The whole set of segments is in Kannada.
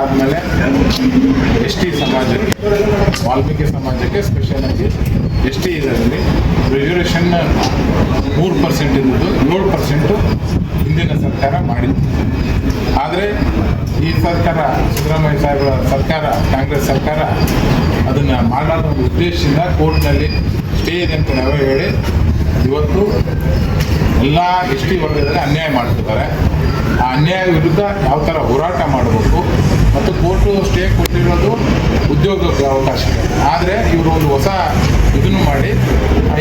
ಆದಮೇಲೆ ST ಸಮಾಜಕ್ಕೆ, ವಾಲ್ಮೀಕಿ ಸಮಾಜಕ್ಕೆ ಸ್ಪೆಷಲ್ ಆಗಿ ST ಇದರಲ್ಲಿ ರಿಸರ್ವೇಷನ್ 3% ಇದ್ದು 7% ಹಿಂದಿನ ಸರ್ಕಾರ ಮಾಡಿತ್ತು. ಆದರೆ ಈ ಸರ್ಕಾರ, ಸಿದ್ದರಾಮಯ್ಯ ಸಾಹೇಬರ ಸರ್ಕಾರ, ಕಾಂಗ್ರೆಸ್ ಸರ್ಕಾರ ಅದನ್ನು ಮಾಡಲಾದ ಒಂದು ಉದ್ದೇಶದಿಂದ ಕೋರ್ಟ್ನಲ್ಲಿ ಸ್ಟೇ ಇದೆ ಅಂತ ನಾವೇ ಹೇಳಿ ಇವತ್ತು ಎಲ್ಲ ST ವರ್ಗದಲ್ಲಿ ಅನ್ಯಾಯ ಮಾಡ್ತಿದ್ದಾರೆ. ಆ ಅನ್ಯಾಯ ವಿರುದ್ಧ ಯಾವ ಥರ ಹೋರಾಟ ಮಾಡಬೇಕು ಮತ್ತು ಕೋರ್ಟು ಸ್ಟೇ ಕೊಟ್ಟಿರೋದು ಉದ್ಯೋಗಕ್ಕೆ ಅವಕಾಶ ಇದೆ. ಆದರೆ ಇವರು ಒಂದು ಹೊಸ ಇದನ್ನು ಮಾಡಿ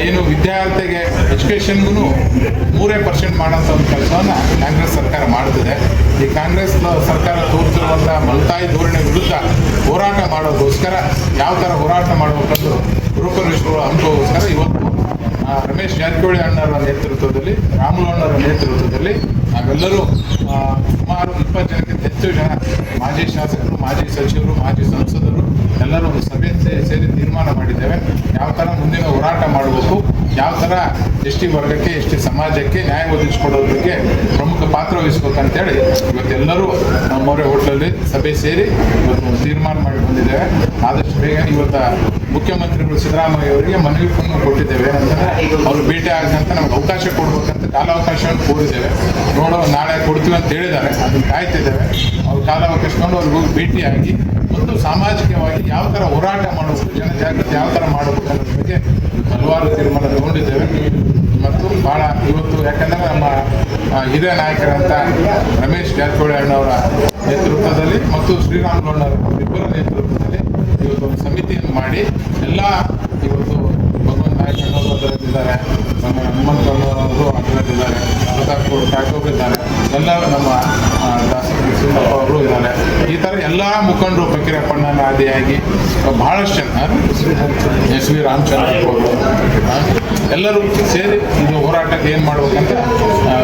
ಏನು ವಿದ್ಯಾರ್ಥಿಗೆ ಎಜುಕೇಷನ್ಗೂ 3% ಮಾಡೋಂಥ ಒಂದು ಕೆಲಸವನ್ನು ಕಾಂಗ್ರೆಸ್ ಸರ್ಕಾರ ಮಾಡ್ತಿದೆ. ಈ ಕಾಂಗ್ರೆಸ್ ಸರ್ಕಾರ ತೋರಿಸಿರುವಂಥ ಮಲ್ತಾಯಿ ಧೋರಣೆ ವಿರುದ್ಧ ಹೋರಾಟ ಮಾಡೋದಕ್ಕೋಸ್ಕರ ಯಾವ ಥರ ಹೋರಾಟ ಮಾಡಬೇಕಂದು ರೂಪರೇಶ್ವರ ಹಂಕೋಸ್ಕರ ಇವತ್ತು ರಮೇಶ್ ಜಾರಕಿಹೊಳಿ ಅಣ್ಣವರ ನೇತೃತ್ವದಲ್ಲಿ, ರಾಮುಲು ಅಣ್ಣವರ ನೇತೃತ್ವದಲ್ಲಿ ನಾವೆಲ್ಲರೂ ಸುಮಾರು 20 ಜನಕ್ಕಿಂತ ಹೆಚ್ಚು ಜನ ಮಾಜಿ ಶಾಸಕರು, ಮಾಜಿ ಸಚಿವರು, ಮಾಜಿ ಸಂಸದರು ಎಲ್ಲರೂ ಒಂದು ಸಭೆ ಸೇರಿ ತೀರ್ಮಾನ ಮಾಡಿದ್ದೇವೆ. ಯಾವ ಥರ ಮುಂದಿನ ಹೋರಾಟ ಮಾಡಬೇಕು, ಯಾವ ಥರ ST ವರ್ಗಕ್ಕೆ, ST ಸಮಾಜಕ್ಕೆ ನ್ಯಾಯ ಒದಗಿಸಿಕೊಡೋದಕ್ಕೆ ಪ್ರಮುಖ ಪಾತ್ರ ವಹಿಸ್ಬೇಕಂತೇಳಿ ಇವತ್ತೆಲ್ಲರೂ ನಮ್ಮವರೇ ಹೋಟ್ಲಲ್ಲಿ ಸಭೆ ಸೇರಿ ಇವತ್ತು ತೀರ್ಮಾನ ಮಾಡಿ ಬಂದಿದ್ದೇವೆ. ಆದಷ್ಟು ಬೇಗ ಇವತ್ತು ಮುಖ್ಯಮಂತ್ರಿಗಳು ಸಿದ್ದರಾಮಯ್ಯ ಅವರಿಗೆ ಮನವಿ ಕೊಟ್ಟಿದ್ದೇವೆ. ಏನಂತಂದರೆ ಅವರು ಭೇಟಿ ಆಗಂತ ನಮ್ಗೆ ಅವಕಾಶ ಕೊಡ್ಬೇಕಂತ ಕಾಲಾವಕಾಶವನ್ನು ಕೋರಿದ್ದೇವೆ. ನೋಡೋ ನಾಳೆ ಕೊಡ್ತೀವಿ ಅಂತ ಹೇಳಿದ್ದಾರೆ, ಅದನ್ನು ಕಾಯ್ತಿದ್ದೇವೆ. ಅವ್ರು ಕಾಲಾವಕಾಶಕೊಂಡು ಅವ್ರಿಗೆ ಹೋಗಿ ಭೇಟಿಯಾಗಿ ಮತ್ತು ಸಾಮಾಜಿಕವಾಗಿ ಯಾವ ಥರ ಹೋರಾಟ ಮಾಡಬೇಕು, ಜನಜಾಗೃತಿ ಯಾವ ಥರ ಮಾಡಬೇಕು ಅನ್ನೋದ್ರ ಬಗ್ಗೆ ಹಲವಾರು ತೀರ್ಮಾನ ತಗೊಂಡಿದ್ದೇವೆ. ಮತ್ತು ಭಾಳ ಇವತ್ತು ಯಾಕಂದರೆ ನಮ್ಮ ಹಿರಿಯ ನಾಯಕರಂತ ರಮೇಶ್ ಜಾರಕಿಹೊಳಿ ಅಣ್ಣವರ ನೇತೃತ್ವದಲ್ಲಿ ಮತ್ತು ಶ್ರೀರಾಮುಲು ಅಣ್ಣವರ ಇಬ್ಬರ ನೇತೃತ್ವದಲ್ಲಿ ಇವತ್ತು ಒಂದು ಸಮಿತಿಯನ್ನು ಮಾಡಿ ಎಲ್ಲ ಇವತ್ತು ಭಗವಂತ ನಾಯಕ ಅಣ್ಣವರು ಅದರಲ್ಲಿದ್ದಾರೆ, ನಮ್ಮ ಹನುಮಂತಣ್ಣವರು ಅದರಲ್ಲಿದ್ದಾರೆ, ಪ್ರತಾಪ್ ಠಾಕೂರ್ ಇದ್ದಾರೆ, ಎಲ್ಲ ನಮ್ಮ ದಾಸಪ್ಪ ಅವರು ಇದ್ದಾರೆ. ಈ ಥರ ಎಲ್ಲ ಮುಖಂಡರು ಫಕೀರಪ್ಪಣ್ಣನ ಆದಿಯಾಗಿ ಭಾಳಷ್ಟು ಜನ SV ರಾಮಚಂದ್ರ ಅವರು ಎಲ್ಲರೂ ಸೇರಿ ಇದು ಹೋರಾಟಕ್ಕೆ ಏನು ಮಾಡ್ಬೇಕಂತ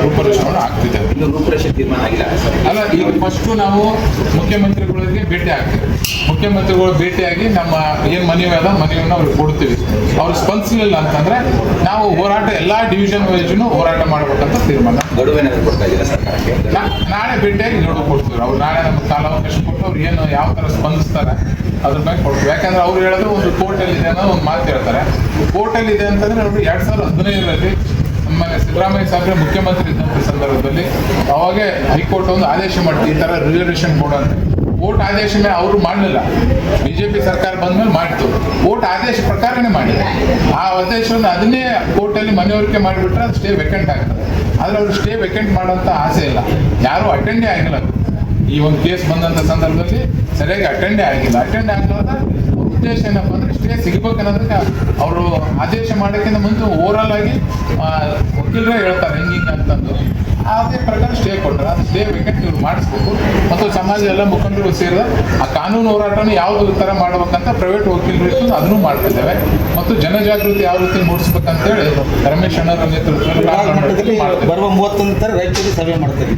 ರೂಪರೇಷೆಯನ್ನು ಆಗ್ತಿದ್ದೇವೆ. ಇನ್ನು ರೂಪರೇಷೆ ತೀರ್ಮಾನ ಆಗಿಲ್ಲ ಅಲ್ಲ, ಈಗ ಫಸ್ಟು ನಾವು ಮುಖ್ಯಮಂತ್ರಿಗಳಿಗೆ ಭೇಟಿ ಆಗ್ತೀವಿ. ಮುಖ್ಯಮಂತ್ರಿಗಳು ಭೇಟಿಯಾಗಿ ನಮ್ಮ ಏನು ಮನವಿ ಅದ ಮನವಿಯನ್ನು ಅವ್ರಿಗೆ ಕೊಡ್ತೀವಿ. ಅವ್ರು ಸ್ಪಂದಿಸಲಿಲ್ಲ ಅಂತಂದರೆ ನಾವು ಹೋರಾಟ ಎಲ್ಲ ಡಿವಿಷನ್ ವೈಸ್ನು ಹೋರಾಟ ಮಾಡ್ಬೇಕಂತ ತೀರ್ಮಾನ. ಗಡುವೇನಾದ್ರು ಕೊಡ್ತಾ ಇದ್ದೀರಾ ಸರ್ಕಾರಕ್ಕೆ? ನಾಳೆ ಭೇಟಿಯಾಗಿ ಗಡುವು ಕೊಡ್ತೀವಿ. ಅವ್ರು ನಾಳೆ ನಮ್ಗೆ ಕಾಲಾವಕಾಶ ಕೊಟ್ಟು ಅವ್ರು ಏನು ಯಾವ ಥರ ಸ್ಪಂದಿಸ್ತಾರೆ ಅದ್ರ ಬಗ್ಗೆ ಕೊಡ್ತೀವಿ. ಯಾಕಂದ್ರೆ ಅವ್ರು ಹೇಳೋದು ಒಂದು ಕೋರ್ಟಲ್ಲಿದೆ ಅನ್ನೋ ಒಂದು ಮಾತು ಹೇಳ್ತಾರೆ. ಕೋರ್ಟಲ್ಲಿದೆ ಅಂತಂದರೆ ಅವರು 2015ರಲ್ಲಿ ನಮ್ಮ ಸಿದ್ದರಾಮಯ್ಯ ಸಾಹೇಬ್ರೆ ಮುಖ್ಯಮಂತ್ರಿ ಇದ್ದಂಥ ಸಂದರ್ಭದಲ್ಲಿ ಅವಾಗೇ ಹೈಕೋರ್ಟ್ ಒಂದು ಆದೇಶ ಮಾಡ್ತೀವಿ ಈ ಥರ ರಿಸರ್ವೇಷನ್ ಕೊಡುವಂತ. ಕೋರ್ಟ್ ಆದೇಶ ಮೇಲೆ ಅವರು ಮಾಡಲಿಲ್ಲ, BJP ಸರ್ಕಾರ ಬಂದಮೇಲೆ ಮಾಡಿತು. ಕೋರ್ಟ್ ಆದೇಶ ಪ್ರಕಾರನೇ ಮಾಡಿದೆ. ಆ ಆದೇಶವನ್ನು ಅದನ್ನೇ ಕೋರ್ಟಲ್ಲಿ ಮನವರಿಕೆ ಮಾಡಿಬಿಟ್ರೆ ಅದು ಸ್ಟೇ ವೇಕೆಂಟ್ ಆಗ್ತದೆ. ಆದರೆ ಅವರು ಸ್ಟೇ ವೇಕೆಂಟ್ ಮಾಡೋಂಥ ಆಸೆ ಇಲ್ಲ, ಯಾರೂ ಅಟೆಂಡೇ ಆಗಿಲ್ಲ. ಈ ಒಂದು ಕೇಸ್ ಬಂದಂಥ ಸಂದರ್ಭದಲ್ಲಿ ಸರಿಯಾಗಿ ಅಟೆಂಡೇ ಆಗಿಲ್ಲ. ಅಟೆಂಡ್ ಆಗಲಾದ ಉದ್ದೇಶ ಏನಪ್ಪ ಅಂದರೆ ಸ್ಟೇ ಸಿಗ್ಬೇಕನ್ನೋದಕ್ಕೆ ಅವರು ಆದೇಶ ಮಾಡೋಕ್ಕಿಂತ ಮುಂಚೆ ಓವರಾಲ್ ಆಗಿ ವಕೀಲರೇ ಹೇಳ್ತಾರೆ ಹಿಂಗೆ ಅಂತಂದು ಅದೇ ಪ್ರಕಾರ ಸ್ಟೇ ಕೊಟ್ಟರೆ ಅದು ಸ್ಟೇ ವೇಕೆಂಟ್ ಇವ್ರು ಮಾಡಿಸ್ಬೇಕು. ಮತ್ತು ಸಮಾಜ ಎಲ್ಲ ಮುಖಂಡರು ಸೇರಿದ ಆ ಕಾನೂನು ಹೋರಾಟನ ಯಾವುದು ಥರ ಮಾಡ್ಬೇಕಂತ ಪ್ರೈವೇಟ್ ವಕೀಲರು ಇತ್ತು ಅದನ್ನು ಮಾಡ್ತಿದ್ದೇವೆ. ಮತ್ತು ಜನಜಾಗೃತಿ ಯಾವ ರೀತಿ ಮೂಡಿಸ್ಬೇಕಂತೇಳಿ ರಮೇಶ್ ಅಣ್ಣರ ನೇತೃತ್ವದಲ್ಲಿ ಬರುವ 31 ತರ ರಾಯಚೂರು ಸಭೆ ಮಾಡ್ತೀವಿ.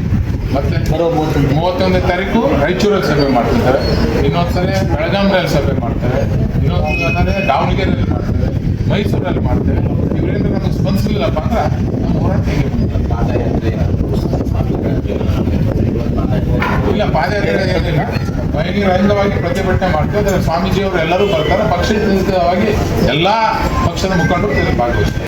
ಮತ್ತೆ 31ನೇ ತಾರೀಕು ರಾಯಚೂರಲ್ಲಿ ಸಭೆ ಮಾಡ್ತಿದ್ದೇವೆ. ಇನ್ನೊಂದ್ಸರಿ ಬೆಳಗಾವಿಯಲ್ಲಿ ಸಭೆ ಮಾಡ್ತೇವೆ. ಇನ್ನೊಂದ್ಸರಿ ದಾವಣಗೆರೆಯಲ್ಲಿ ಮಾಡ್ತೇವೆ, ಮೈಸೂರಲ್ಲಿ ಮಾಡ್ತೇವೆ. ಇವರೇನು ನಮಗೆ ಸ್ಪಂದಿಸಲಿಲ್ಲಪ್ಪ ಅಂದ್ರೆ ನಮ್ಮ ಹೋರಾಟ ಹೇಗೆ ಪಾದಯಾತ್ರೆ ಇಲ್ಲ, ಪಾದಯಾತ್ರೆ ಏನಿಲ್ಲ, ಬಹಿರಂಗವಾಗಿ ಪ್ರತಿಭಟನೆ ಮಾಡ್ತೇವೆ. ಅದರ ಸ್ವಾಮೀಜಿಯವರು ಎಲ್ಲರೂ ಬರ್ತಾರೆ. ಪಕ್ಷವಾಗಿ ಎಲ್ಲ ಪಕ್ಷದ ಮುಖಂಡರು ಭಾಗವಹಿಸ್ತಾರೆ.